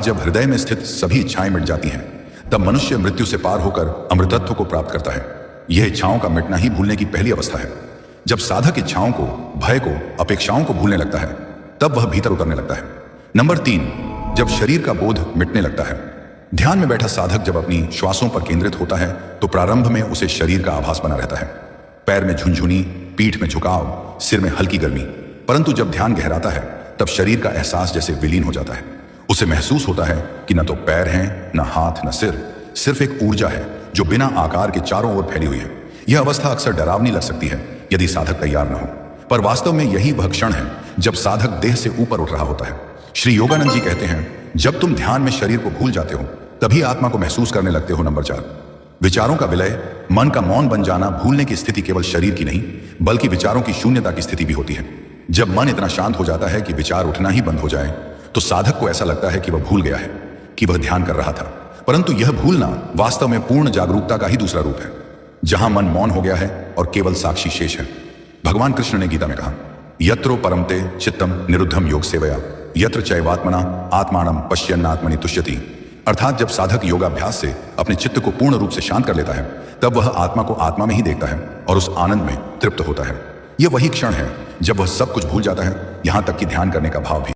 जब हृदय में स्थित सभी इच्छाएं मिट जाती हैं, तब मनुष्य मृत्यु से पार होकर अमृतत्व को प्राप्त करता है। यह इच्छाओं का मिटना ही भूलने की पहली अवस्था है। जब साधक इच्छाओं को, भय को, अपेक्षाओं को भूलने लगता है, तब वह भीतर उतरने लगता है। नंबर 3, जब शरीर का बोध मिटने लगता है। ध्यान में बैठा साधक जब अपनी श्वासों पर केंद्रित होता है तो प्रारंभ में उसे शरीर का आभास बना रहता है। पैर में झुनझुनी, पीठ में झुकाव, सिर में हल्की गर्मी। परंतु जब ध्यान गहराता है तब शरीर का एहसास जैसे विलीन हो जाता है। उसे महसूस होता है कि न तो पैर हैं, न हाथ, न सिर, सिर्फ एक ऊर्जा है जो बिना आकार के चारों ओर फैली हुई है। यह अवस्था अक्सर डरावनी लग सकती है यदि साधक तैयार न हो, पर वास्तव में यही वह क्षण है जब साधक देह से ऊपर उठ रहा होता है। श्री योगानंद जी कहते हैं, जब तुम ध्यान में शरीर को भूल जाते हो तभी आत्मा को महसूस करने लगते हो। नंबर 4, विचारों का विलय, मन का मौन बन जाना। भूलने की स्थिति केवल शरीर की नहीं बल्कि विचारों की शून्यता की स्थिति भी होती है। जब मन इतना शांत हो जाता है कि विचार उठना ही बंद हो जाए तो साधक को ऐसा लगता है कि वह भूल गया है कि वह ध्यान कर रहा था। परंतु यह भूलना वास्तव में पूर्ण जागरूकता का ही दूसरा रूप है, जहां मन मौन हो गया है और केवल साक्षी शेष है। भगवान कृष्ण ने गीता में कहा, यत्रो परमते चित्तम निरुद्धम योग सेवया यत्र चैवात्मना आत्मानम पश्यन्नात्मनि तुष्यति। अर्थात जब साधक योगाभ्यास से अपने चित्त को पूर्ण रूप से शांत कर लेता है तब वह आत्मा को आत्मा में ही देखता है और उस आनंद में तृप्त होता है। यह वही क्षण है जब वह सब कुछ भूल जाता है, यहां तक कि ध्यान करने का भाव भी।